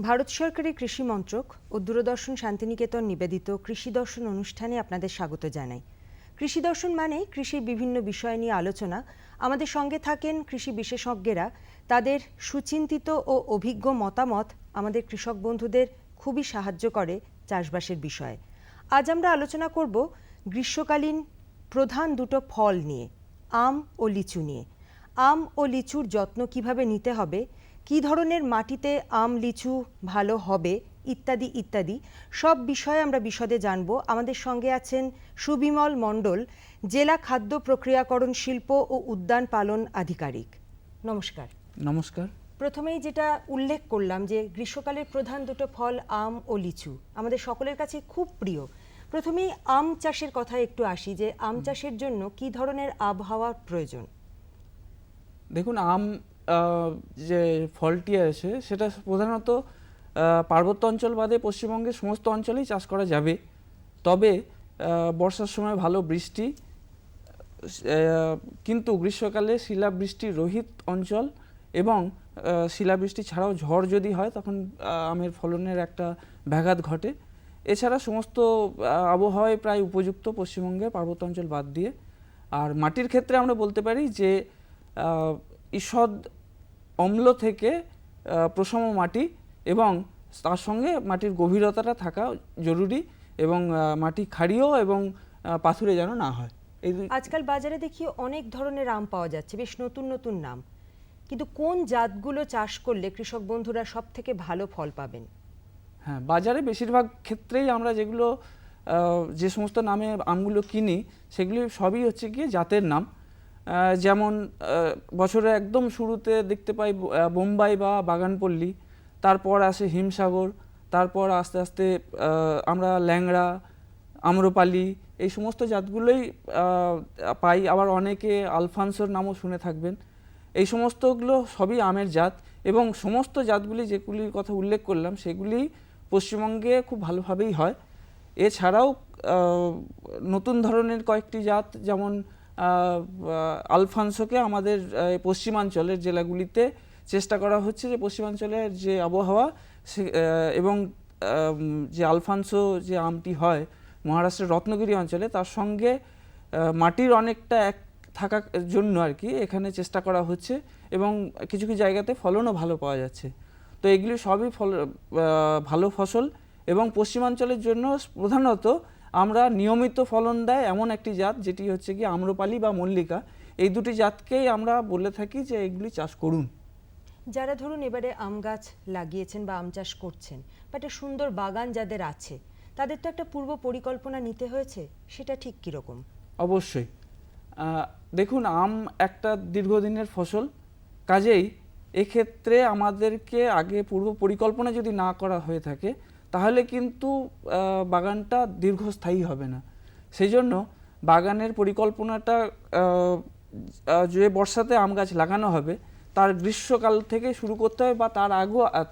ভারত সরকারের কৃষি মন্ত্রক ও দূরদর্শন শান্তিনিকেতন নিবেদিত কৃষি দর্শন অনুষ্ঠানে আপনাদের স্বাগত জানাই। কৃষি দর্শন মানে কৃষির বিভিন্ন বিষয় নিয়ে আলোচনা। আমাদের সঙ্গে থাকেন কৃষি বিশেষজ্ঞেরা, তাদের সুচিন্তিত ও অভিজ্ঞ মতামত আমাদের কৃষক বন্ধুদের খুবই সাহায্য করে চাষবাসের বিষয়ে। আজ আমরা আলোচনা করব গ্রীষ্মকালীন প্রধান দুটো ফল নিয়ে, আম ও লিচু নিয়ে। আম ও লিচুর যত্ন কিভাবে নিতে হবে, কী ধরনের মাটিতে আম লিচু ভালো হবে, ইত্যাদি ইত্যাদি সব বিষয়ে আমরা বিশদে জানব। আমাদের সঙ্গে আছেন সুবিমল মণ্ডল, জেলা খাদ্য প্রক্রিয়াকরণ শিল্প ও উদ্যান পালন আধিকারিক। নমস্কার। নমস্কার। প্রথমেই যেটা উল্লেখ করলাম যে গ্রীষ্মকালের প্রধান দুটো ফল আম ও লিচু আমাদের সকলের কাছে খুব প্রিয়। প্রথমেই আম চাষের কথা একটু আসি, যে আম চাষের জন্য কী ধরনের আবহাওয়ার প্রয়োজন? দেখুন, আম যে ফলটি আছে সেটা প্রধানত পার্বত্য অঞ্চল বাদে পশ্চিমবঙ্গের সমস্ত অঞ্চলেই চাষ করা যাবে। তবে বর্ষার সময় ভালো বৃষ্টি, কিন্তু গ্রীষ্মকালে শিলাবৃষ্টি রহিত অঞ্চল এবং শিলাবৃষ্টি ছাড়াও ঝড় যদি হয় তখন আমের ফলনের একটা ব্যাঘাত ঘটে। এছাড়া সমস্ত আবহাওয়ায় প্রায় উপযুক্ত পশ্চিমবঙ্গের পার্বত্য অঞ্চল বাদ দিয়ে। আর মাটির ক্ষেত্রে আমরা বলতে পারি যে ঈষৎ অম্ল থেকে প্রশম মাটি এবং তার সঙ্গে মাটির গভীরতাটা থাকা জরুরি, এবং মাটি ক্ষারীয় এবং পাথুরে যেন না হয়। আজকাল বাজারে দেখি অনেক ধরনের আম পাওয়া যাচ্ছে, বেশ নতুন নতুন নাম, কিন্তু কোন জাতগুলো চাষ করলে কৃষক বন্ধুরা সব থেকে ভালো ফল পাবেন? হ্যাঁ, বাজারে বেশিরভাগ ক্ষেত্রেই আমরা যেগুলো যে সমস্ত নামে আমগুলো কিনি সেগুলি সবই হচ্ছে গিয়ে জাতের নাম। যেমন বছরের একদম শুরুতে দেখতে পাই বোম্বাই বা বাগানপল্লী, তারপর আসে হিমসাগর, তারপর আস্তে আস্তে আমরা ল্যাংড়া, আম্রপালি, এই সমস্ত জাতগুলোই পাই। আবার অনেকে আলফানসোর নামও শুনে থাকবেন। এই সমস্তগুলো সবই আমের জাত, এবং সমস্ত জাতগুলি যেগুলির কথা উল্লেখ করলাম সেগুলি পশ্চিমবঙ্গে খুব ভালোভাবেই হয়। এছাড়াও নতুন ধরনের কয়েকটি জাত, যেমন আলফানসোকে আমাদের পশ্চিমাঞ্চলের জেলাগুলিতে চেষ্টা করা হচ্ছে যে পশ্চিমাঞ্চলের যে আবহাওয়া এবং যে আলফানসো যে আমটি হয় মহারাষ্ট্রের রত্নগিরি অঞ্চলে, তার সঙ্গে মাটির অনেকটা এক থাকার জন্য আর কি এখানে চেষ্টা করা হচ্ছে, এবং কিছু কিছু জায়গাতে ফলনও ভালো পাওয়া যাচ্ছে। তো এগুলি সবই ভালো ফসল, এবং পশ্চিমাঞ্চলের জন্য প্রধানত আমরা নিয়মিত ফলন দেয় এমন একটি জাত যেটি হচ্ছে কি আম্রপালি বা মল্লিকা। এই দুটি জাতকেই আমরা বলে থাকি যে এগুলি চাষ করুন। যারা ধরুন এবারে আম গাছ লাগিয়েছেন বা আম চাষ করছেন বা একটা সুন্দর বাগান যাদের আছে, তাদের তো একটা পূর্ব পরিকল্পনা নিতে হয়েছে, সেটা ঠিক কীরকম? অবশ্যই। দেখুন, আম একটা দীর্ঘদিনের ফসল, কাজেই এক্ষেত্রে আমাদেরকে আগে পূর্ব পরিকল্পনা যদি না করা হয়ে থাকে তাহলে কিন্তু বাগানটা দীর্ঘস্থায়ী হবে না। সেই জন্য বাগানের পরিকল্পনাটা যে বর্ষাতে আম গাছ লাগানো হবে তার গ্রীষ্মকাল থেকে শুরু করতে হবে, বা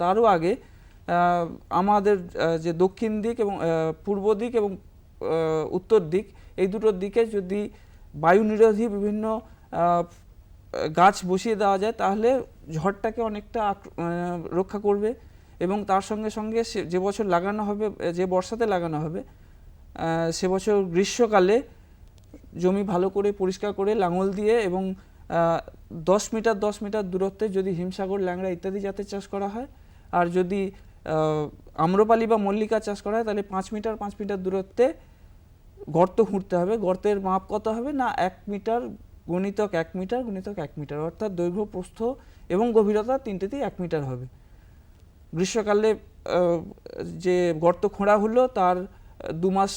তারও আগে আমাদের যে দক্ষিণ দিক এবং পূর্ব দিক এবং উত্তর দিক, এই দুটোর দিকে যদি বায়ু নিরোধী বিভিন্ন গাছ বসিয়ে দেওয়া যায় তাহলে ঝড়টাকে অনেকটা রক্ষা করবে। এবং তার সঙ্গে সঙ্গে যে বছর লাগানো হবে, যে বর্ষাতে লাগানো হবে, সে বছর গ্রীষ্মকালে জমি ভালো করে পরিষ্কার করে লাঙল দিয়ে এবং 10 মিটার 10 মিটার দূরত্বে যদি হিমসাগর, ল্যাংড়া ইত্যাদি জাতের চাষ করা হয়, আর যদি আম্রপালি বা মল্লিকা চাষ করা হয় তাহলে 5 মিটার 5 মিটার দূরত্বে গর্ত খুঁড়তে হবে। গর্তের মাপ কত হবে না, 1 মিটার গুণিতক 1 মিটার গুণিতক 1 মিটার, অর্থাৎ দৈর্ঘ্য, প্রস্থ এবং গভীরতা তিনটেতেই 1 মিটার হবে। গ্রীষ্মকালে যে গর্ত খোঁড়া হলো তার 2 মাস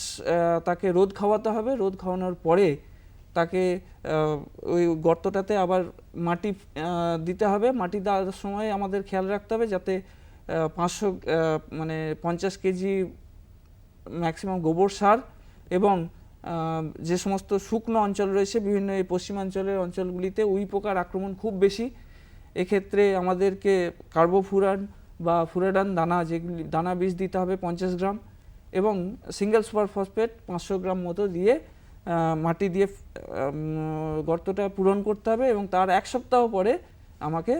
তাকে রোদ খাওয়াতে হবে। রোদ খাওয়ানোর পরে তাকে ওই গর্তটাতে আবার মাটি দিতে হবে। মাটি দেওয়ার সময় আমাদের খেয়াল রাখতে হবে যাতে 50 কেজি ম্যাক্সিমাম গোবর সার, এবং যে সমস্ত শুকনো অঞ্চল রয়েছে বিভিন্ন এই পশ্চিমাঞ্চলের অঞ্চলগুলিতে উই পোকার আক্রমণ খুব বেশি, এক্ষেত্রে আমাদেরকে কার্বোফুরান বা ফুরাডান দানা বীজ দিতে হবে 50 গ্রাম, এবং সিঙ্গেল সুপার ফসফেট 500 গ্রাম মতো দিয়ে মাটি দিয়ে গর্তটা পূরণ করতে হবে, এবং তার 1 সপ্তাহ পরে আমাকে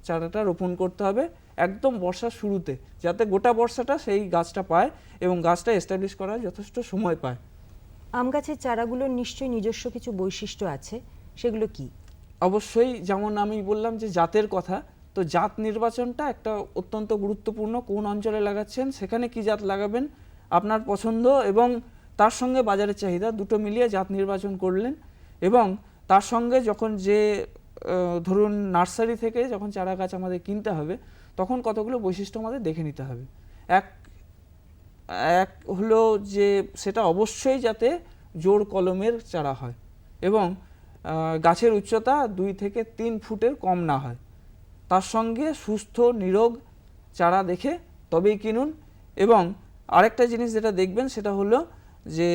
চারাটা রোপণ করতে হবে একদম বর্ষার শুরুতে, যাতে গোটা বর্ষাটা সেই গাছটা পায় এবং গাছটা এস্টাবলিশ করার যথেষ্ট সময় পায়। আম গাছের চারাগুলোর নিশ্চয়ই নিজস্ব কিছু বৈশিষ্ট্য আছে, সেগুলো কি? অবশ্যই, যেমন আমি বললাম যে জাতের কথা, তো জাত নির্বাচনটা একটা অত্যন্ত গুরুত্বপূর্ণ। কোন অঞ্চলে লাগাচ্ছেন, সেখানে কি জাত লাগাবেন, আপনার পছন্দ এবং তার সঙ্গে বাজারের চাহিদা দুটো মিলিয়ে জাত নির্বাচন করলেন। এবং তার সঙ্গে যখন যে ধরুন নার্সারি থেকে যখন চারা গাছ আমাদের কিনতে হবে, তখন কতগুলো বৈশিষ্ট্য আমাদের দেখে নিতে হবে। এক এক হলো যে সেটা অবশ্যই যাতে জোড় কলমের চারা হয় এবং গাছের উচ্চতা 2 থেকে 3 ফুটের কম না হয়। তার সঙ্গে সুস্থ নিরোগ চারা দেখে তবেই কিনুন। এবং আরেকটা জিনিস যেটা দেখবেন সেটা হলো যে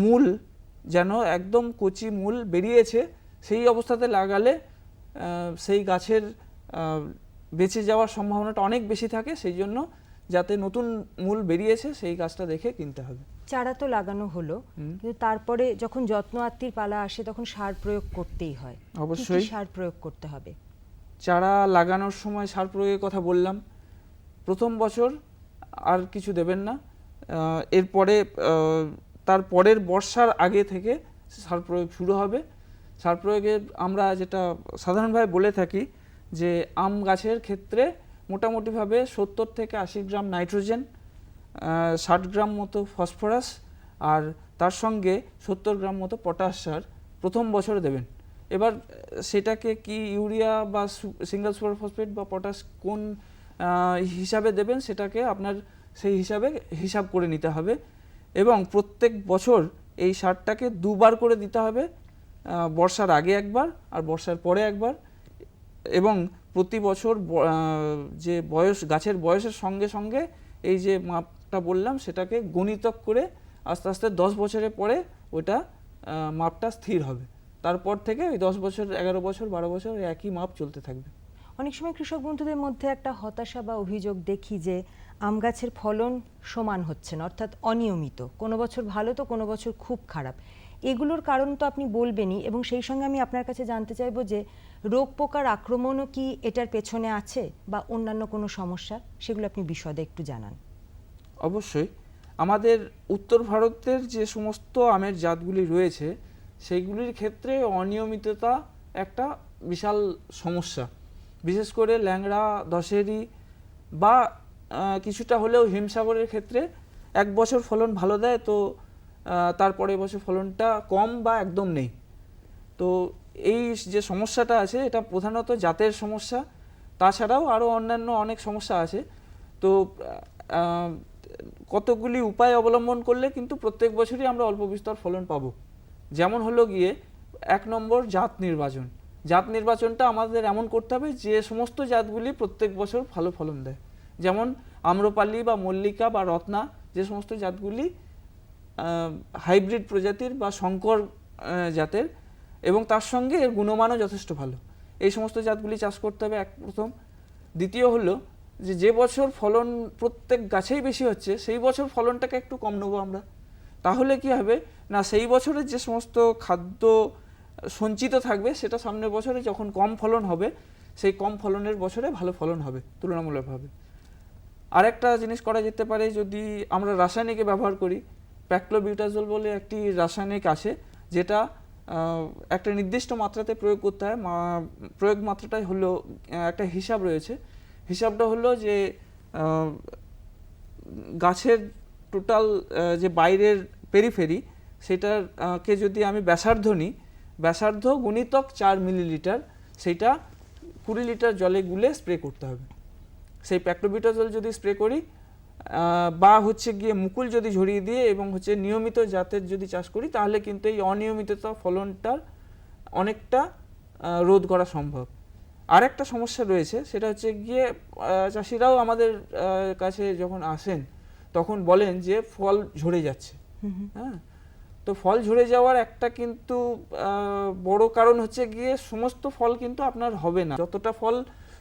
মূল যেন একদম কচি মূল বেরিয়েছে, সেই অবস্থাতে লাগালে সেই গাছের বেঁচে যাওয়ার সম্ভাবনাটা অনেক বেশি থাকে। সেই জন্য যাতে নতুন মূল বেরিয়েছে সেই গাছটা দেখে কিনতে হবে। চারা তো লাগানো হলো, কিন্তু তারপরে যখন যত্ন আত্তির পালা আসে তখন সার প্রয়োগ করতেই হয়। অবশ্যই কি সার প্রয়োগ করতে হবে? চারা লাগানোর সময় সার প্রয়োগের কথা বললাম। প্রথম বছর আর কিছু দেবেন না, এরপরে তার পরের বর্ষার আগে থেকে সার প্রয়োগ শুরু হবে। সার প্রয়োগের আমরা যেটা সাধারণভাবে বলে থাকি যে আম গাছের ক্ষেত্রে মোটামুটিভাবে 70 থেকে 80 গ্রাম নাইট্রোজেন, 60 গ্রাম মতো ফসফরাস আর তার সঙ্গে 70 গ্রাম মতো পটাশ সার প্রথম বছরে দেবেন। এবার সেটাকে কি ইউরিয়া বা সিঙ্গেল সুপার ফসফেট বা পটাশ কোন হিসাবে দেবেন সেটাকে আপনার সেই হিসাব করে নিতে হবে। এবং প্রত্যেক বছর এই সারটাকে 2 বার করে দিতে হবে, বর্ষার আগে একবার আর বর্ষার পরে একবার। এবং প্রতি বছর যে গাছের বয়সের সঙ্গে সঙ্গে এই যে মাপটা বললাম সেটাকে গণিতক করে আস্তে আস্তে 10 বছরের পরে ওটা মাপটা স্থির হবে। তারপর থেকে ওই 10 বছর, 11 বছর, 12 বছর একই মাপ চলতে থাকবে। অনেক সময় কৃষক বন্ধুদের মধ্যে একটা হতাশা বা অভিযোগ দেখি যে আম গাছের ফলন সমান হচ্ছে না, অর্থাৎ অনিয়মিত, কোনো বছর ভালো তো কোনো বছর খুব খারাপ। এগুলোর কারণ তো আপনি বলবেনই, এবং সেই সঙ্গে আমি আপনার কাছে জানতে চাইবো যে রোগ পোকার আক্রমণও কি এটার পেছনে আছে বা অন্যান্য কোনো সমস্যা, সেগুলো আপনি বিশদে একটু জানান। অবশ্যই, আমাদের উত্তর ভারতের যে সমস্ত আমের জাতগুলি রয়েছে সেইগুলির ক্ষেত্রে অনিয়মিততা একটা বিশাল সমস্যা। বিশেষ করে ল্যাংড়া, দশেরি বা কিছুটা হলেও হিমসাগরের ক্ষেত্রে এক বছর ফলন ভালো দেয় তো তারপরে বছর ফলনটা কম বা একদম নেই। তো এই যে সমস্যাটা আছে এটা প্রধানত জাতের সমস্যা, তাছাড়াও আরও অন্যান্য অনেক সমস্যা আছে। তো কতগুলি উপায় অবলম্বন করলে কিন্তু প্রত্যেক বছরই আমরা অল্প বিস্তর ফলন পাবো। যেমন হলো গিয়ে 1 নম্বর জাত নির্বাচন। জাত নির্বাচনটা আমাদের এমন করতে হবে যে সমস্ত জাতগুলি প্রত্যেক বছর ভালো ফলন দেয়, যেমন আম্রপালি বা মল্লিকা বা রত্না, যে সমস্ত জাতগুলি হাইব্রিড প্রজাতির বা সংকর জাতের এবং তার সঙ্গে এর গুণমানও যথেষ্ট ভালো, এই সমস্ত জাতগুলি চাষ করতে হবে প্রথম। দ্বিতীয় হলো যে বছর ফলন প্রত্যেক গাছেই বেশি হচ্ছে সেই বছর ফলনটাকে একটু কম নেবো আমরা। তাহলে কি হবে না, সেই বছরের যে সমস্ত খাদ্য সঞ্চিত থাকবে সেটা সামনের বছরে যখন কম ফলন হবে সেই কম ফলনের বছরে ভালো ফলন হবে তুলনামূলকভাবে। আরেকটা জিনিস করা যেতে পারে, যদি আমরা রাসায়নিকে ব্যবহার করি, প্যাক্লোবিউটাজোল বলে একটি রাসায়নিক আছে যেটা একটা নির্দিষ্ট মাত্রাতে প্রয়োগ করতে হয়। প্রয়োগ মাত্রাটাই হলো একটা হিসাব রয়েছে। হিসাবটা হলো যে গাছের টোটাল যে বাইরের পেরিফেরি সেটাকে যদি আমি ব্যাসার্ধ নিই, ব্যাসার্ধ গুণিতক 4 মিলিলিটার, সেইটা 20 লিটার জলে গুলে স্প্রে করতে হবে। সেই প্যাক্লোবিউটাজোল যদি স্প্রে করি বা হচ্ছে গিয়ে মুকুল যদি ঝরিয়ে দিয়ে এবং হচ্ছে নিয়মিত জাতের যদি চাষ করি তাহলে কিন্তু এই অনিয়মিততা ফলনটার অনেকটা রোধ করা সম্ভব। আর একটা সমস্যা রয়েছে, সেটা হচ্ছে গিয়ে চাষিরাও আমাদের কাছে যখন আসেন তখন বলেন যে ফল ঝরে যাচ্ছে। হ্যাঁ, তো ফল ঝরে যাওয়ার একটা কিন্তু বড় কারণ হচ্ছে গিয়ে সমস্ত ফল কিন্তু আপনার হবে না। যতটা ফল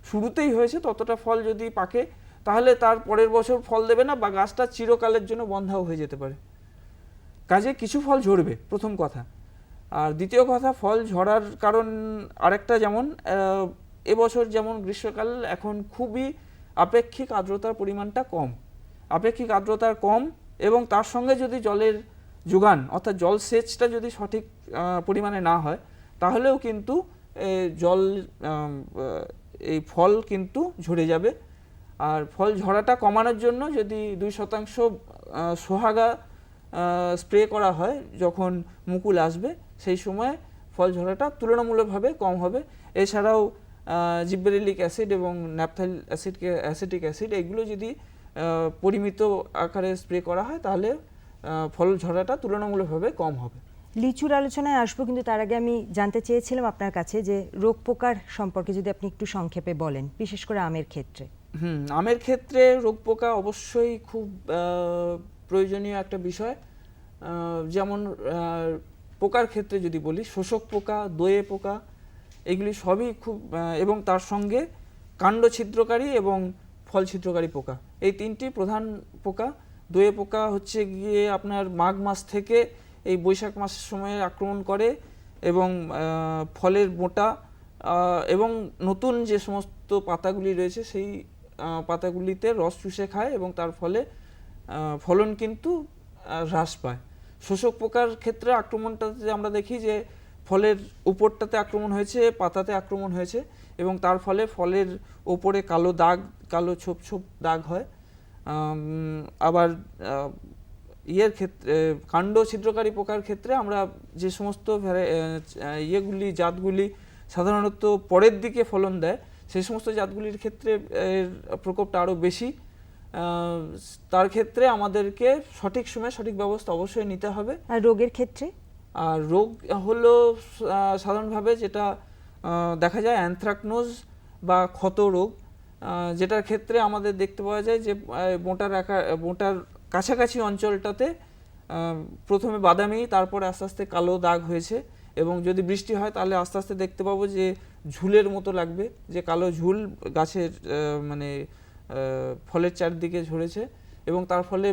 শুরুতেই হয়েছে ততটা ফল যদি পাকে তাহলে তার পরের বছর ফল দেবে না বা গাছটা চিরকালের জন্য বন্ধাও হয়ে যেতে পারে। কাজে কিছু ফল ঝরবে প্রথম কথা। আর দ্বিতীয় কথা, ফল ঝরার কারণ আরেকটা, যেমন এবছর যেমন গ্রীষ্মকাল, এখন খুবই আপেক্ষিক আর্দ্রতার পরিমাণটা কম, আপেক্ষিক আর্দ্রতার কম, এবং তার সঙ্গে যদি জলের যোগান অর্থাৎ জলসেচটা যদি সঠিক পরিমাণে না হয়, তাহলেও কিন্তু জল এই ফল কিন্তু ঝরে যাবে। আর ফল ঝরাটা কমানোর জন্য যদি 2% সোহাগা স্প্রে করা হয় যখন মুকুল আসবে, সেই সময় ফল ঝরাটা তুলনামূলকভাবে কম হবে। এছাড়াও জিব্বেরেলিক অ্যাসিড এবং ন্যাপথাইল অ্যাসিটিক অ্যাসিড এগুলো যদি পরিমিত আকারে স্প্রে করা হয়, তাহলে ফল ঝরাটা তুলনামূলকভাবে কম হবে। লিচুর আলোচনায় আসবো, কিন্তু তার আগে আমি জানতে চেয়েছিলাম আপনার কাছে যে রোগ পোকার সম্পর্কে যদি আপনি একটু সংক্ষেপে বলেন, বিশেষ করে আমের ক্ষেত্রে। আমের ক্ষেত্রে রোগ পোকা অবশ্যই খুব প্রয়োজনীয় একটা বিষয়। যেমন পোকার ক্ষেত্রে যদি বলি, শোষক পোকা, দোয়ে পোকা, এগুলি সবই খুব, এবং তার সঙ্গে কাণ্ড ছিদ্রকারী এবং ফল ছিদ্রকারী পোকা, এই তিনটি প্রধান পোকা। দোয়ে পোকা হচ্ছে গিয়ে আপনার মাঘ মাস থেকে এই বৈশাখ মাসের সময় আক্রমণ করে এবং ফলের মোটা এবং নতুন যে সমস্ত পাতাগুলি রয়েছে সেই পাতাগুলিতে রস চুষে খায় এবং তার ফলে ফলন কিন্তু হ্রাস পায়। শোষক পোকার ক্ষেত্রে আক্রমণটাতে আমরা দেখি যে ফলের উপরটাতে আক্রমণ হয়েছে, পাতাতে আক্রমণ হয়েছে, এবং তার ফলে ফলের ওপরে কালো দাগ, কালো ছোপ ছোপ দাগ হয়। আবার ইয়ের ক্ষেত্রে, কাণ্ড ছিদ্রকারী পোকার ক্ষেত্রে আমরা যে সমস্ত জাতগুলি সাধারণত পরের দিকে ফলন দেয়, সেই সমস্ত জাতগুলির ক্ষেত্রে এর প্রকোপটা আরও বেশি। তার ক্ষেত্রে আমাদেরকে সঠিক সময়ে সঠিক ব্যবস্থা অবশ্যই নিতে হবে। আর রোগের ক্ষেত্রে, আর রোগ হলো সাধারণভাবে যেটা দেখা যায় অ্যানথ্রাকনোজ বা ক্ষত রোগ, যেটার ক্ষেত্রে আমাদের দেখতে পাওয়া যায় যে মোটার কাছাকাছি অঞ্চলটাতে প্রথমে বাদামি, তারপরে আস্তে আস্তে কালো দাগ হয়েছে, এবং যদি বৃষ্টি হয় তাহলে আস্তে আস্তে দেখতে পাবো যে ঝুলের মতো লাগবে, যে কালো ঝুল গাছের মানে ফলের চারদিকে ঝরেছে, এবং তার ফলে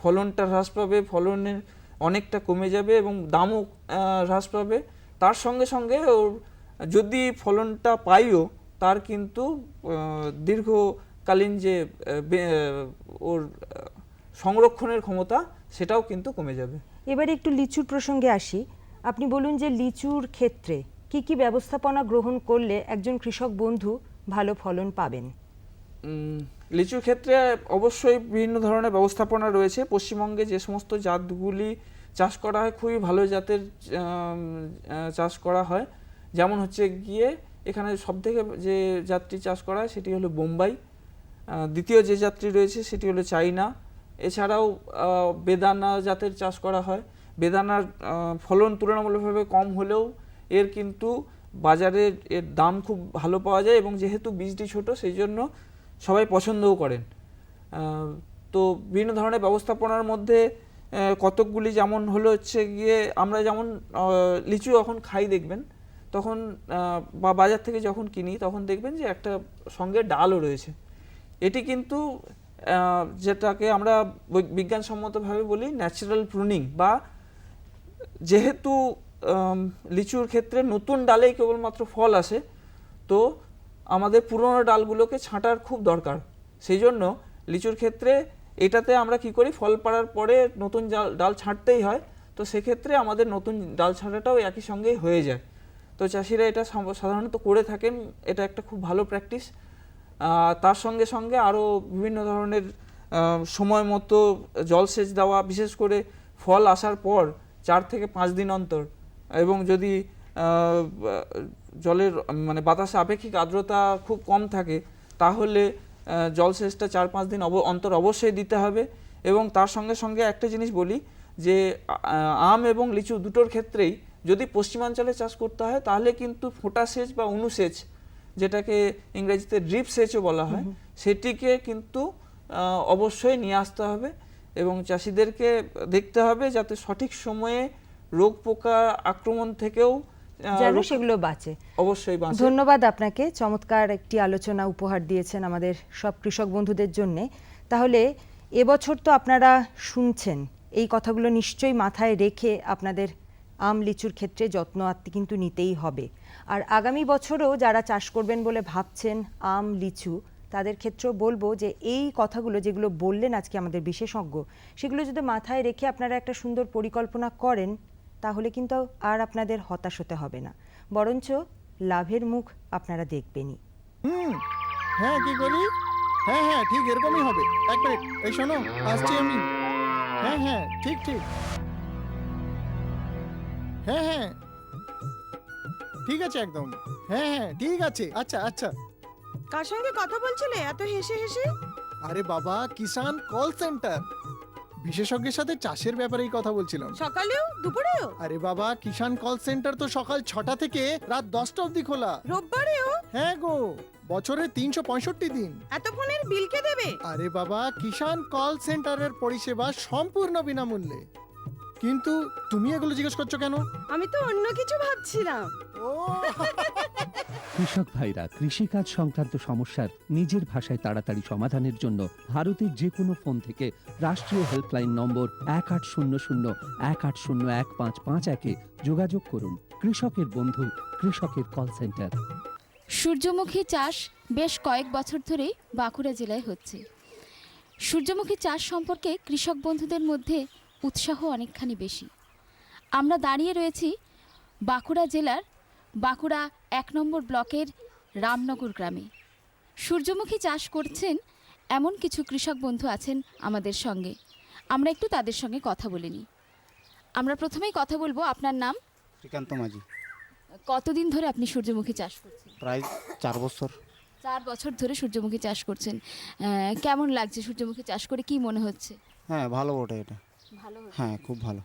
ফলনটা হ্রাস পাবে, ফলনের অনেকটা কমে যাবে এবং দামও হ্রাস পাবে। তার সঙ্গে সঙ্গে ওর যদি ফলনটা পাইও, তার কিন্তু দীর্ঘকালীন যে ওর সংরক্ষণের ক্ষমতা, সেটাও কিন্তু কমে যাবে। এবারে একটু লিচুর প্রসঙ্গে আসি। আপনি বলুন যে লিচুর ক্ষেত্রে কি কি ব্যবস্থাপনা গ্রহণ করলে একজন কৃষক বন্ধু ভালো ফলন পাবেন? লিচুর ক্ষেত্রে অবশ্যই বিভিন্ন ধরনের ব্যবস্থাপনা রয়েছে। পশ্চিমবঙ্গে যে সমস্ত জাতগুলি চাষ করা হয়, খুবই ভালো জাতের চাষ করা হয়। যেমন হচ্ছে গিয়ে এখানে সবথেকে যে জাতটি চাষ করা হয় সেটি হলো বোম্বাই, দ্বিতীয় যে জাতটি রয়েছে সেটি হলো চাইনা, এছাড়াও বেদানা জাতের চাষ করা হয়। বেদানার ফলন তুলনামূলকভাবে কম হলেও এর কিন্তু বাজারে এর দাম খুব ভালো পাওয়া যায়, এবং যেহেতু বীজটি ছোট সেই জন্য সবাই পছন্দও করেন। তো বিভিন্ন ধরনের ব্যবস্থাপনার মধ্যে কতকগুলি, যেমন হলো হচ্ছে গিয়ে আমরা যেমন লিচু যখন খাই দেখবেন, তখন বা বাজার থেকে যখন কিনি তখন দেখবেন যে একটা সঙ্গে ডালও রয়েছে। এটি কিন্তু যেটাকে আমরা বিজ্ঞানসম্মতভাবে বলি ন্যাচারাল প্রুনিং, বা যেহেতু লিচুর ক্ষেত্রে নতুন ডালেই কেবলমাত্র ফল আসে, তো আমাদের পুরনো ডালগুলোকে ছাঁটার খুব দরকার। সেই জন্য লিচুর ক্ষেত্রে এটাতে আমরা কি করি, ফল পাড়ার পরে নতুন ডাল ছাঁটতেই হয়, তো সেক্ষেত্রে আমাদের নতুন ডাল ছাঁটাটাও একই সঙ্গেই হয়ে যায়। তো চাষিরা এটা সাধারণত করে থাকেন, এটা একটা খুব ভালো প্র্যাকটিস। তার সঙ্গে সঙ্গে আরও বিভিন্ন ধরনের সময় মতো জলসেচ দেওয়া, বিশেষ করে ফল আসার পর 4 থেকে 5 দিন অন্তর, এবং যদি জলের মানে বাতাসে আপেক্ষিক আর্দ্রতা খুব কম থাকে, তাহলে জলসেচটা 4-5 দিন অন্তর অবশ্যই দিতে হবে। এবং তার সঙ্গে সঙ্গে একটা জিনিস বলি যে আম এবং লিচু দুটোর ক্ষেত্রেই যদি পশ্চিমাঞ্চলে চাষ করতে হয়, তাহলে কিন্তু ফোঁটা সেচ বা অনুসেচ, যেটাকে ইংরেজিতে ড্রিপ সেচও বলা হয়, সেটিকে কিন্তু অবশ্যই নিয়ে আসতে হবে, এবং চাষিদেরকে দেখতে হবে যাতে সঠিক সময়ে রোগ পোকা আক্রমণ থেকেও যেন সেগুলো বাঁচে। অবশ্যই বাঁচে। ধন্যবাদ আপনাকে, চমৎকার একটি আলোচনা উপহার দিয়েছেন আমাদের সব কৃষক বন্ধুদের জন্য। তাহলে এবছর তো আপনারা শুনছেন, এই কথাগুলো নিশ্চয়ই মাথায় রেখে আপনাদের আম লিচুর ক্ষেত্রে যত্ন আত্তি কিন্তু নিতেই হবে। আর আগামী বছরও যারা চাষ করবেন বলে ভাবছেন আম লিচু, তাদের ক্ষেত্রেও বলবো যে এই কথাগুলো যেগুলো বললেন আজকে আমাদের বিশেষজ্ঞ, সেগুলো যদি মাথায় রেখে আপনারা একটা সুন্দর পরিকল্পনা করেন, তাহলে কিন্তু আর আপনাদের হতাশ হতে হবে না, বরঞ্চ লাভের মুখ আপনারা দেখবেনই। হ্যাঁ কি করি? হ্যাঁ ঠিক এরকমই হবে। এক মিনিট, এই শোনো, আসছি আমি। হ্যাঁ ঠিক হ্যাঁ ঠিক আছে একদম। হ্যাঁ ঠিক আছে। আচ্ছা। কার সঙ্গে কথা বলছিলে এত হেসে হেসে? আরে বাবা, কিষান কল সেন্টার, বিশেষজ্ঞের সাথে চাষের ব্যাপারেই কথা বলছিলাম। সকালেও দুপুরেও আরে বাবা, কিষান কল সেন্টার তো সকাল 6টা থেকে রাত 10টা অবধি খোলা। রোববারেও? হ্যাঁ গো, বছরে 365 দিন। এত ফোনের বিল কে দেবে? আরে বাবা, কিষান কল সেন্টারের পরিষেবা সম্পূর্ণ বিনামূল্যে। কিন্তু তুমি এগুলো জিজ্ঞেস করছো কেন? আমি তো অন্য কিছু ভাবছিলাম। ও কৃষক ভাইরা কৃষিকাজ সংক্রান্ত সমস্যার নিজের ভাষায় তাড়াতাড়ি সমাধানের জন্য ভারতের যে কোনো ফোন থেকে রাষ্ট্রীয় হেল্পলাইন নম্বর 1800-180-15551-এ যোগাযোগ করুন। কৃষকের বন্ধু, কৃষকের কল সেন্টার। সূর্যমুখী চাষ বেশ কয়েক বছর ধরেই বাঁকুড়া জেলায় হচ্ছে। সূর্যমুখী চাষ সম্পর্কে কৃষক বন্ধুদের মধ্যে উৎসাহ অনেকখানি বেশি। আমরা দাঁড়িয়ে রয়েছি বাঁকুড়া জেলার বাঁকুড়া 1 নম্বর ব্লকের রামনগর গ্রামে। সূর্যমুখী চাষ করছেন এমন কিছু কৃষক বন্ধু আছেন আমাদের সঙ্গে। আমরা একটু তাদের সঙ্গে কথা বলে নিই। আমরা প্রথমেই কথা বলবো, আপনার নাম? শ্রীকান্ত মাঝি। কতদিন ধরে আপনি সূর্যমুখী চাষ করছেন? প্রায় 4 বছর। 4 বছর ধরে সূর্যমুখী চাষ করছেন। কেমন লাগছে সূর্যমুখী চাষ করে, কি মনে হচ্ছে? হ্যাঁ ভালো বটে এটা। ভালো। হ্যাঁ খুব ভালো।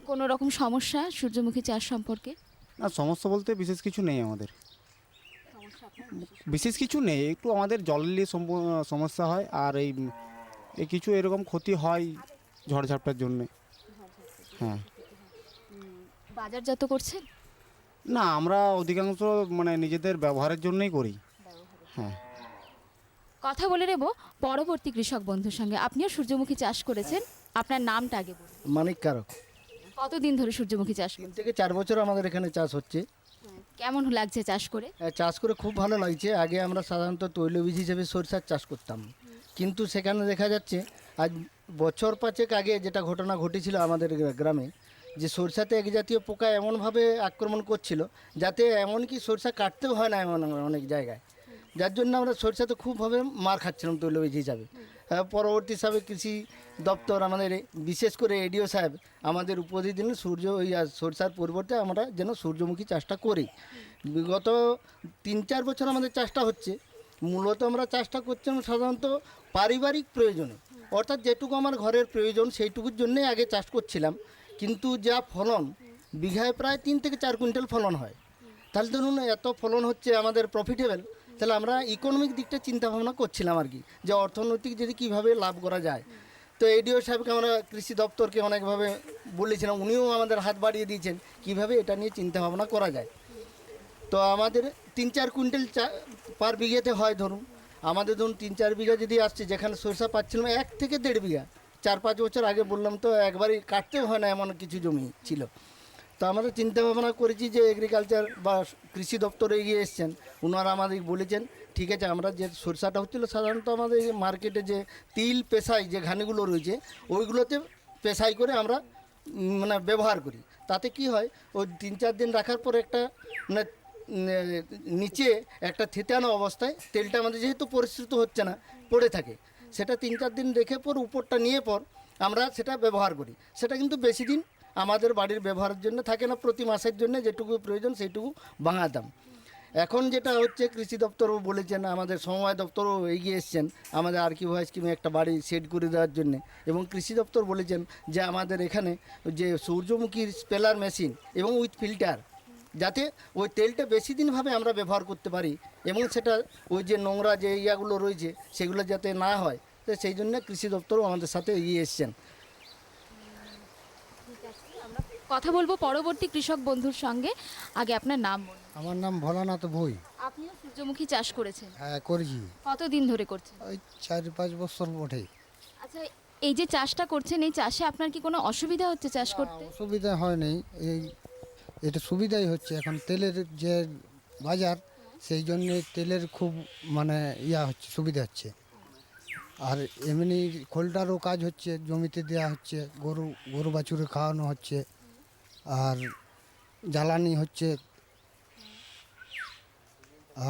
কোনো রকম সমস্যা সূর্যমুখী চাষ সম্পর্কে? না, সমস্যা বলতে বিশেষ কিছু নেই আমাদের। বিশেষ কিছু নেই, একটু আমাদের জলের নিয়ে সমস্যা হয়, আর এই কিছু এরকম ক্ষতি হয় ঝড়ঝাপটার জন্যে। হ্যাঁ। বাজারজাত করছেন? না, আমরা অধিকাংশ মানে নিজেদের ব্যবহারের জন্যই করি। হ্যাঁ। কথা বলে নেব পরবর্তী কৃষক বন্ধুর সঙ্গে। আপনিও সূর্যমুখী চাষ করেছেন, আপনার নামটা আগে বলুন। মানিক কারক। কতদিন ধরে সূর্যমুখী চাষ 3 করছেন? থেকে 4 বছর আমাদের এখানে চাষ হচ্ছে। কেমন লাগছে চাষ করে? চাষ করে খুব ভালো লাগছে। আগে আমরা সাধারণত তৈলবীজ হিসেবে সরিষার চাষ করতাম, কিন্তু সেখানে দেখা যাচ্ছে আজ বছর 5 আগে যেটা ঘটনা ঘটেছিল আমাদের গ্রামে, যে সরিষাতে এক জাতীয় পোকা এমনভাবে আক্রমণ করছিল যাতে এমনকি সরিষা কাটতেও হয় না এমন অনেক জায়গায়, যার জন্য আমরা সরিষাতে খুবভাবে মার খাচ্ছিলাম তৈলবীজ হিসাবে। পরবর্তী হিসাবে কৃষি দপ্তর আমাদের বিশেষ করে এডিও সাহেব আমাদের উপদেশ দিলেন সরিষার পরিবর্তে আমরা যেন সূর্যমুখী চাষটা করি। বিগত 3-4 বছর আমাদের চাষটা হচ্ছে। মূলত আমরা চাষটা করছিলাম সাধারণত পারিবারিক প্রয়োজনে, অর্থাৎ যেটুকু আমার ঘরের প্রয়োজন সেইটুকুর জন্যই আগে চাষ করছিলাম। কিন্তু যা ফলন, বিঘায় প্রায় 3 থেকে 4 কুইন্টাল ফলন হয়। তাহলে ধরুন এত ফলন হচ্ছে আমাদের প্রফিটেবল, তাহলে আমরা ইকোনমিক দিকটা চিন্তা ভাবনা করছিলাম আর কি, যে অর্থনৈতিক যদি কীভাবে লাভ করা যায়। তো এডিও সাহেবকে আমরা কৃষি দপ্তরকে অনেকভাবে বলেছিলাম, উনিও আমাদের হাত বাড়িয়ে দিয়েছেন কীভাবে এটা নিয়ে চিন্তা ভাবনা করা যায়। তো আমাদের 3-4 কুইন্টাল পার বিঘেতে হয়। ধরুন আমাদের ধরুন 3-4 বিঘা যদি আসছে, যেখানে সরষা পাচ্ছিলাম 1 থেকে 1.5 বিঘা। 4-5 বছর আগে বললাম তো একবারই কাটতেও হয় না এমন কিছু জমি ছিল। তো আমরা চিন্তা ভাবনা করেছি যে এগ্রিকালচার বা কৃষি দপ্তরে এগিয়ে এসছেন, ওনারা আমাদের বলেছেন ঠিক আছে, আমরা যে সরষাটা হচ্ছিল সাধারণত আমাদের মার্কেটে যে তিল পেশাই যে ঘানিগুলো রয়েছে ওইগুলোতে পেশাই করে আমরা মানে ব্যবহার করি। তাতে কি হয়, ওই 3-4 দিন রাখার পর একটা মানে নিচে একটা থেতানো অবস্থায় তেলটা আমাদের যেহেতু পরিশ্রুত হচ্ছে না পড়ে থাকে, সেটা 3-4 দিন রেখে পর উপরটা নিয়ে পর আমরা সেটা ব্যবহার করি। সেটা কিন্তু বেশি দিন আমাদের বাড়ির ব্যবহারের জন্য থাকে না, প্রতি মাসের জন্য যেটুকু প্রয়োজন সেইটুকু ভাঙাতাম। এখন যেটা হচ্ছে কৃষি দপ্তরও বলেছেন, আমাদের সমবায় দপ্তরও এগিয়ে এসছেন আমাদের আরকিভাই স্কিমে একটা বাড়ি সেট করে দেওয়ার জন্য, এবং কৃষি দপ্তর বলেছেন যে আমাদের এখানে যে সূর্যমুখীর স্পেলার মেশিন এবং উইথ ফিল্টার, যাতে ওই তেলটা বেশি দিনভাবে আমরা ব্যবহার করতে পারি এবং সেটা ওই যে নোংরা যে ইয়াগুলো রয়েছে সেগুলো যাতে না হয়, তো সেই জন্য কৃষি দপ্তরও আমাদের সাথে এগিয়ে এসছেন। কথা বলবো পরবর্তী কৃষক বন্ধুর সঙ্গে। আগে আপনার নাম বলুন। আমার নাম ভোলানাথ ভুই। আপনিও সূর্যমুখী চাষ করেছেন? হ্যাঁ করেছি, কতদিন ধরে করছেন? ওই 4-5 বছর বটে। আচ্ছা, এই যে চাষটা করছেন, এই চাষে আপনার কি কোনো অসুবিধা হচ্ছে চাষ করতে? অসুবিধা হয় নাই, এই এটা সুবিধাই হচ্ছে। এখন তেলের যে বাজার, সেই জন্যে তেলের খুব মানে হচ্ছে, সুবিধা হচ্ছে। আর এমনি খোলটারও কাজ হচ্ছে, জমিতে দেওয়া হচ্ছে, গরু বাছুরে খাওয়ানো হচ্ছে, আর জ্বালানি হচ্ছে।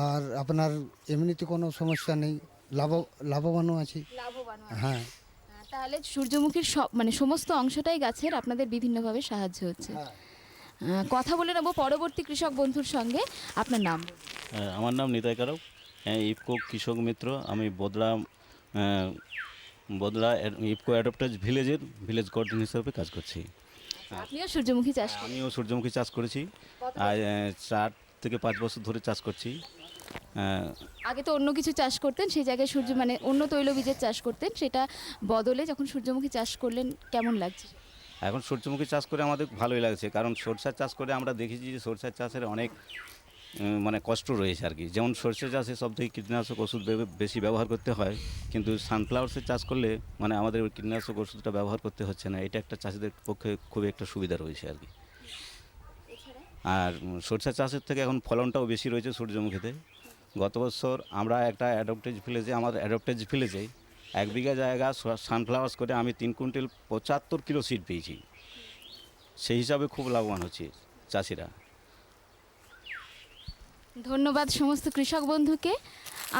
আর আপনার এমনিতে কোনো সমস্যা নেই, লাভবানও আছি। হ্যাঁ, তাহলে সূর্যমুখীর মানে সমস্ত অংশটাই গাছের আপনাদের বিভিন্নভাবে সাহায্য হচ্ছে। কথা বলে নেব পরবর্তী কৃষক বন্ধুর সঙ্গে। আপনার নাম? আমার নাম নিতাই কারক, ইফকো কৃষক মিত্র। আমি বদলা ইফকো অ্যাডপ্টার্স ভিলেজ গার্ডেন হিসাবে কাজ করছি। আপনিও সূর্যমুখী চাষ করেন? আমিও সূর্যমুখী চাষ করেছি, আর 4 থেকে 5 বছর ধরে চাষ করছি। আগে তো অন্য কিছু চাষ করতেন, সেই জায়গায় মানে অন্য তৈলবীজের চাষ করতেন, সেটা বদলে যখন সূর্যমুখী চাষ করলেন কেমন লাগছে? এখন সূর্যমুখী চাষ করে আমাদের ভালোই লাগছে, কারণ সরষার চাষ করে আমরা দেখেছি যে সরষার চাষের অনেক মানে কষ্ট রয়েছে আর কি। যেমন সরষে চাষে সব থেকে কীটনাশক ওষুধ বেশি ব্যবহার করতে হয়, কিন্তু সানফ্লাওয়ার্সের চাষ করলে মানে আমাদের ওই কীটনাশক ওষুধটা ব্যবহার করতে হচ্ছে না। এটা একটা চাষিদের পক্ষে খুবই একটা সুবিধা রয়েছে আর কি। আর সরষে চাষের থেকে এখন ফলনটাও বেশি রয়েছে সূর্যমুখীতে। গত বছর আমরা একটা অ্যাডপ্টেজ ভিলেজে 1 বিঘা জায়গা সানফ্লাওয়ার্স করে আমি 3 কুইন্টাল 75 কিলো সিড পেয়েছি। সেই হিসাবে খুব লাভবান হচ্ছে চাষিরা। ধন্যবাদ সমস্ত কৃষক বন্ধুকে।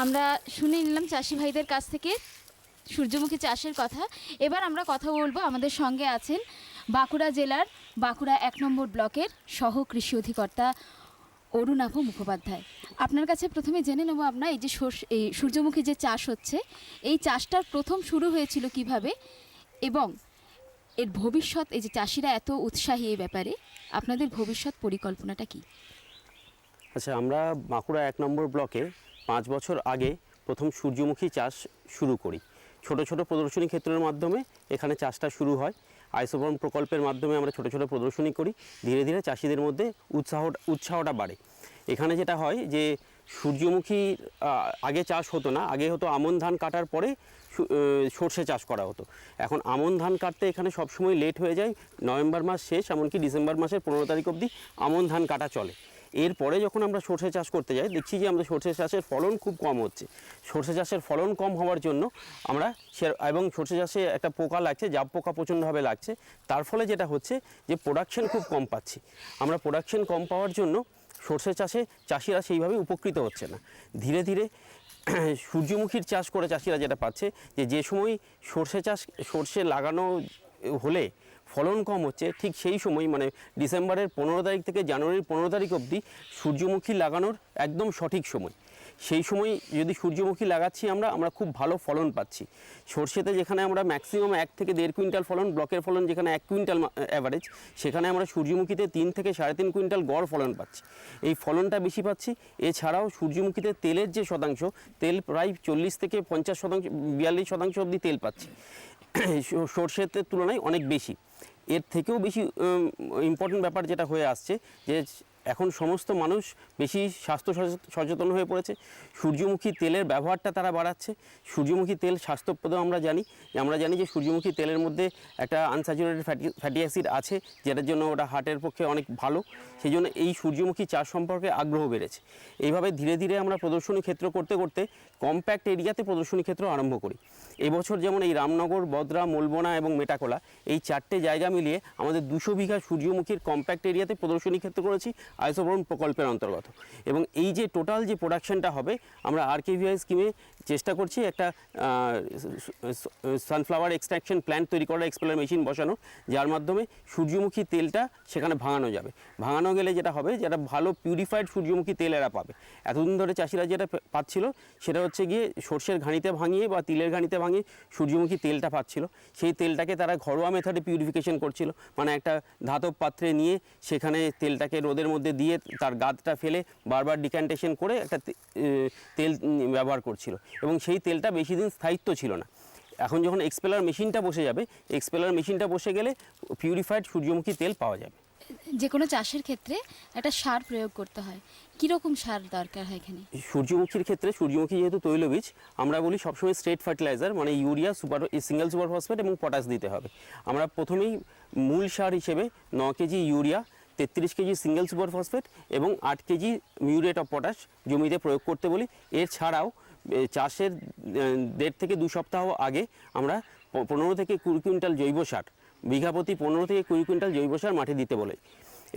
আমরা শুনে নিলাম চাষি ভাইদের কাছ থেকে সূর্যমুখী চাষের কথা। এবার আমরা কথা বলবো, আমাদের সঙ্গে আছেন বাঁকুড়া জেলার বাঁকুড়া 1 নম্বর ব্লকের সহ কৃষি অধিকর্তা অরুণাভ মুখোপাধ্যায়। আপনার কাছে প্রথমে জেনে নেব, আপনার এই যে এই সূর্যমুখী যে চাষ হচ্ছে, এই চাষটার প্রথম শুরু হয়েছিল কিভাবে, এবং এর ভবিষ্যৎ, এই যে চাষিরা এত উৎসাহী এই ব্যাপারে, আপনাদের ভবিষ্যৎ পরিকল্পনাটা কি? আচ্ছা, আমরা বাঁকুড়া 1 নম্বর ব্লকে 5 বছর আগে প্রথম সূর্যমুখী চাষ শুরু করি। ছোট ছোট প্রদর্শনী ক্ষেত্রের মাধ্যমে এখানে চাষটা শুরু হয়। আইসোবর্ন প্রকল্পের মাধ্যমে আমরা ছোট ছোট প্রদর্শনী করি। ধীরে ধীরে চাষিদের মধ্যে উৎসাহটা বাড়ে। এখানে যেটা হয় যে সূর্যমুখী আগে চাষ হতো না, আগে হতো আমন ধান কাটার পরে সর্ষে চাষ করা হতো। এখন আমন ধান কাটতে এখানে সবসময় লেট হয়ে যায়। নভেম্বর মাস শেষ, এমনকি ডিসেম্বর মাসের 15 তারিখ অবধি আমন ধান কাটা চলে। এরপরে যখন আমরা সর্ষে চাষ করতে যাই, দেখছি যে আমাদের সর্ষে চাষের ফলন খুব কম হচ্ছে। সর্ষে চাষের ফলন কম হওয়ার জন্য আমরা এবং সর্ষে চাষে একটা পোকা লাগছে, জাব পোকা প্রচণ্ডভাবে লাগছে। তার ফলে যেটা হচ্ছে যে প্রোডাকশন খুব কম পাচ্ছি। আমরা প্রোডাকশন কম পাওয়ার জন্য সর্ষে চাষে চাষিরা সেইভাবে উপকৃত হচ্ছে না। ধীরে ধীরে সূর্যমুখীর চাষ করে চাষিরা যেটা পাচ্ছে যে সময় সর্ষে লাগানো হলে ফলন কম হচ্ছে, ঠিক সেই সময় মানে ডিসেম্বরের 15 তারিখ থেকে জানুয়ারির 15 তারিখ অবধি সূর্যমুখী লাগানোর একদম সঠিক সময়। সেই সময় যদি সূর্যমুখী লাগাচ্ছি আমরা খুব ভালো ফলন পাচ্ছি। সর্ষেতে যেখানে আমরা ম্যাক্সিমাম 1 থেকে 1.5 কুইন্টাল ফলন, ব্লকের ফলন যেখানে 1 কুইন্টাল অ্যাভারেজ, সেখানে আমরা সূর্যমুখীতে 3 থেকে 3.5 কুইন্টাল গড় ফলন পাচ্ছি। এই ফলনটা বেশি পাচ্ছি। এছাড়াও সূর্যমুখীতে তেলের যে শতাংশ, তেল প্রায় 40 থেকে 42% অবধি তেল পাচ্ছি, সর্ষের তুলনায় অনেক বেশি। এর থেকেও বেশি ইম্পর্টেন্ট ব্যাপার যেটা হয়ে আসছে যে এখন সমস্ত মানুষ বেশি স্বাস্থ্য সচেতন হয়ে পড়েছে। সূর্যমুখী তেলের ব্যবহারটা তারা বাড়াচ্ছে। সূর্যমুখী তেল স্বাস্থ্যপ্রদ আমরা জানি যে সূর্যমুখী তেলের মধ্যে একটা আনস্যাচুরেটেড ফ্যাটি অ্যাসিড আছে, যেটার জন্য ওটা হার্টের পক্ষে অনেক ভালো। সেই জন্য এই সূর্যমুখী চাষ সম্পর্কে আগ্রহ বেড়েছে। এইভাবে ধীরে ধীরে আমরা প্রদর্শনী ক্ষেত্র করতে করতে কম্প্যাক্ট এরিয়াতে প্রদর্শনী ক্ষেত্র আরম্ভ করি। এবছর যেমন এই রামনগর, বদরা, মোলবোনা এবং মেটাকোলা, এই 4টে জায়গা মিলিয়ে আমাদের 200 বিঘা সূর্যমুখীর কম্প্যাক্ট এরিয়াতে প্রদর্শনী ক্ষেত্র করেছি আইসোবর্ন প্রকল্পের অন্তর্গত। এবং এই যে টোটাল যে প্রোডাকশনটা হবে, আমরা RKVI স্কিমে চেষ্টা করছি একটা সানফ্লাওয়ার এক্সট্রাকশন প্ল্যান্ট তৈরি করার, এক্সপেলার মেশিন বসানো, যার মাধ্যমে সূর্যমুখী তেলটা সেখানে ভাঙানো যাবে। ভাঙানো গেলে যেটা হবে, যেটা ভালো পিউরিফাইড সূর্যমুখী তেল এরা পাবে। এতদিন ধরে চাষিরা যেটা পাচ্ছিল সেটা হচ্ছে গিয়ে সর্ষের ঘানিতে ভাঙিয়ে বা তিলের ঘানিতে ভাঙিয়ে সূর্যমুখী তেলটা পাচ্ছিল। সেই তেলটাকে তারা ঘরোয়া মেথডে পিউরিফিকেশন করছিল, মানে একটা ধাতব পাত্রে নিয়ে সেখানে তেলটাকে রোদের মধ্যে দিয়ে তার গাদটা ফেলে বারবার ডিক্যান্টেশন করে একটা তেল ব্যবহার করছিল, এবং সেই তেলটা বেশি দিন স্থায়িত্ব ছিল না। এখন যখন এক্সপেলার মেশিনটা বসে যাবে, এক্সপেলার মেশিনটা বসে গেলে পিউরিফাইড সূর্যমুখী তেল পাওয়া যাবে। যে কোনো চাষের ক্ষেত্রে একটা সার প্রয়োগ করতে হয়, কীরকম সার দরকার হয় এখানে? সূর্যমুখীর ক্ষেত্রে, সূর্যমুখী যেহেতু তৈলবীজ, আমরা বলি সবসময় স্ট্রেট ফার্টিলাইজার, মানে ইউরিয়া, সিঙ্গেল সুপার ফসফেট এবং পটাশ দিতে হবে। আমরা প্রথমেই মূল সার হিসেবে 9 KG urea, 33 KG single super phosphate এবং 8 কেজি মিউরেট অফ পটাশ জমিতে প্রয়োগ করতে বলি। এছাড়াও চাষের 1.5 থেকে 2 সপ্তাহ আগে আমরা 15 থেকে 20 কুইন্টাল জৈব সার, বিঘা প্রতি 15 থেকে 20 কুইন্টাল জৈব সার মাঠে দিতে বলে।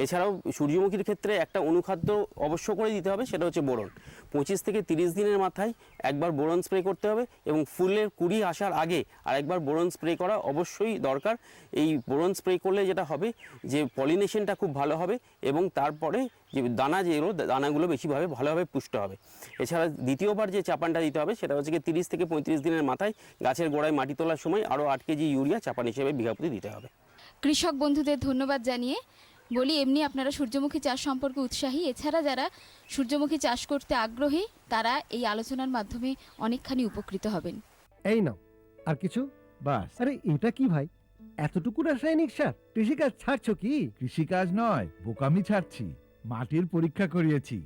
এছাড়াও সূর্যমুখীর ক্ষেত্রে একটা অনুখাদ্য অবশ্য করে দিতে হবে, সেটা হচ্ছে বোরন। 25 থেকে 30 দিনের মাথায় একবার বোরন স্প্রে করতে হবে এবং ফুলের কুড়ি আসার আগে আর একবার বোরন স্প্রে করা অবশ্যই দরকার। এই বোরন স্প্রে করলে যেটা হবে যে পলিনেশনটা খুব ভালো হবে এবং তারপরে যে দানাগুলো ভালোভাবে পুষ্ট হবে। এছাড়া দ্বিতীয়বার যে চাপানটা দিতে হবে সেটা হচ্ছে 30 থেকে 35 দিনের মাথায় গাছের গোড়ায় মাটি তোলার সময় আরও 8 কেজি ইউরিয়া চাপান হিসেবে বিঘা প্রতি দিতে হবে। কৃষক বন্ধুদের ধন্যবাদ জানিয়ে বলি, এমনি আপনারা সূর্যমুখী চাষ সম্পর্কে উৎসাহী, এছাড়া যারা সূর্যমুখী চাষ করতে আগ্রহী তারা এই আলোচনার মাধ্যমে অনেকখানি উপকৃত হবেন। এই নাও আর কিছু বাস। আরে এটা কি ভাই, এতটুকু রাসায়নিক সার? কৃষিকাজ ছাড়ছো কি? কৃষিকাজ নয়, বোকামি ছাড়ছি। মাটির পরীক্ষা করিয়েছি।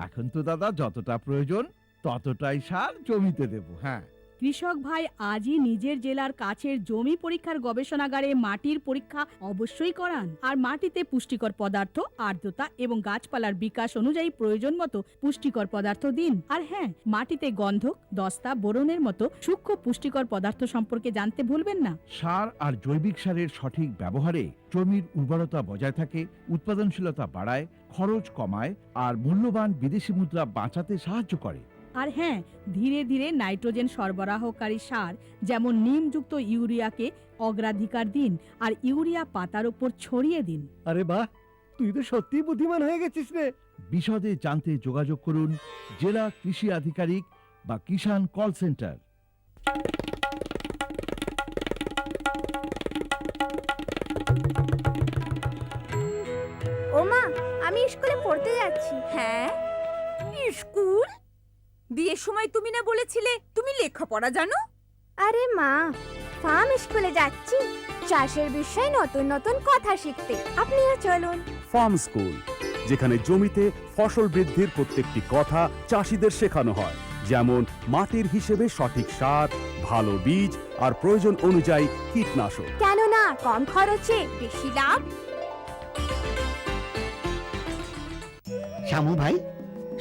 এখন তো দাদা যতটা প্রয়োজন ততটাই সার জমিতে দেব। হ্যাঁ, কৃষক ভাই আজই নিজের জেলার কাছের জমি পরীক্ষার গবেষণাগারে মাটির পরীক্ষা অবশ্যই করান। আর মাটিতে পুষ্টিকর পদার্থ, আর্দ্রতা এবং গাছপালার বিকাশ অনুযায়ী প্রয়োজন মতো পুষ্টিকর পদার্থ দিন। আর হ্যাঁ, মাটিতে গন্ধক, দস্তা, বোরনের মতো সূক্ষ্ম পুষ্টিকর পদার্থ সম্পর্কে জানতে ভুলবেন না। সার আর জৈবিক সারের সঠিক ব্যবহারে জমির উর্বরতা বজায় থাকে, উৎপাদনশীলতা বাড়ায়, খরচ কমায় আর মূল্যবান বিদেশি মুদ্রা বাঁচাতে সাহায্য করে। আর হ্যাঁ, ধীরে ধীরে নাইট্রোজেন সরবরাহকারী সার যেমন নিমযুক্ত ইউরিয়াকে অগ্রাধিকার দিন আর ইউরিয়া পাতার উপর ছড়িয়ে দিন। আরে বাহ, তুই তো সত্যিই বুদ্ধিমান হয়ে গেছিস রে। বিশদে জানতে যোগাযোগ করুন জেলা কৃষি আধিকারিক বা কিষাণ কল সেন্টার। ওমা, আমি স্কুলে পড়তে যাচ্ছি। হ্যাঁ, স্কুল? বিয়ের সময় তুমি না বলেছিলে তুমি লেখাপড়া জানো? আরে মা, ফার্ম স্কুলে যাচ্ছি চাষের বিষয়ে নতুন নতুন কথা শিখতে। আপনিও চলুন। ফার্ম স্কুল, যেখানে জমিতে ফসল বৃদ্ধির প্রত্যেকটি কথা চাষিদের শেখানো হয়, যেমন মাটির হিসেবে সঠিক সার, ভালো বীজ আর প্রয়োজন অনুযায়ী কীটনাশক। কেননা কম খরচে বেশি লাভ। শ্যামু ভাই,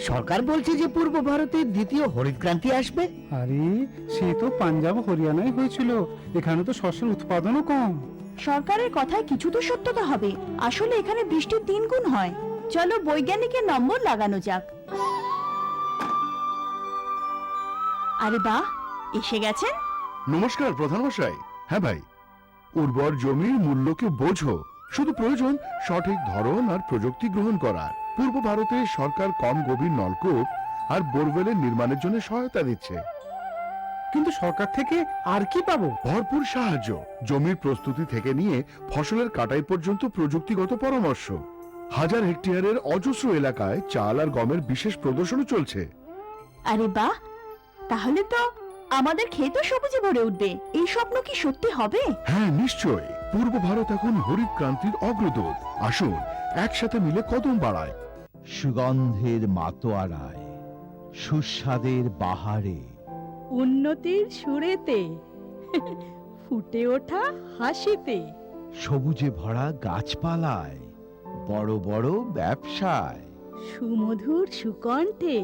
সরকার বলছে যে পূর্ব ভারতে দ্বিতীয় হরিত ক্রান্তি আসবে। আরে সে তো পাঞ্জাব হরিয়ানায় হয়েছিল, এখানে তো শস্যের উৎপাদনও কম। সরকারের কথায় কিছু তো সত্যতা হবে। আসলে এখানে বৃষ্টির 3 গুণ হয়। চলো বৈজ্ঞানিকের নম্বর লাগানো যাক। আরে বাহ, এসে গেছেন। নমস্কার প্রধানমশাই। হ্যাঁ ভাই, উর্বর জমির মূল্যকে বোঝো, শুধু প্রয়োজন সঠিক ধরন আর প্রযুক্তি গ্রহণ করার। পূর্ব ভারতে সরকার কম গভীর নলকূপ আর বোরওয়েলের নির্মাণের জন্য সহায়তা দিচ্ছে। কিন্তু সরকার থেকে আর কি পাবো? ভরপুর সাহায্য, জমির প্রস্তুতি থেকে নিয়ে ফসলের কাটাই পর্যন্ত প্রযুক্তিগত পরামর্শ। 1000 হেক্টয়ারের অজস্র এলাকায় চাল আর গমের বিশেষ প্রদর্শনী চলছে। আরে বাহ, তাহলে তো আমাদের ক্ষেতও সবুজে ভরে উঠবে। এই স্বপ্ন কি সত্যি হবে? হ্যাঁ নিশ্চয়, পূর্ব ভারত এখন হরিত ক্রান্তির অগ্রদূত। আসুন একসাথে মিলে কদম বাড়ায়। সুগন্ধের মাতোয়ারায়, সুস্বাদের বাহারে, উন্নতির সুরেতে, ফুটে ওঠা হাসিতে, সবুজে ভরা গাছপালায়, বড় বড় ব্যবসায়, সুমধুর সুকণ্ঠে,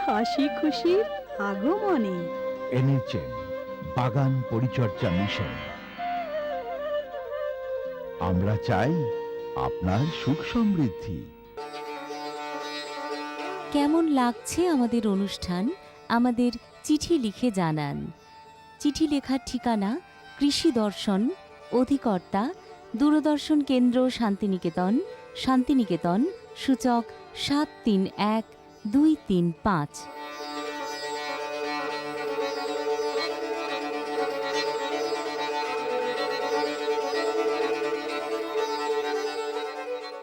হাসি খুশির আগমনে। এনেছেন বাগান পরিচর্যা মিশন। আমরা চাই আপনার সুখ সমৃদ্ধি। কেমন লাগছে আমাদের অনুষ্ঠান? আমাদের চিঠি লিখে জানান। চিঠি লেখার ঠিকানা কৃষি দর্শন, অধিকর্তা দূরদর্শন কেন্দ্র, শান্তিনিকেতন, শান্তিনিকেতন, সূচক 731235।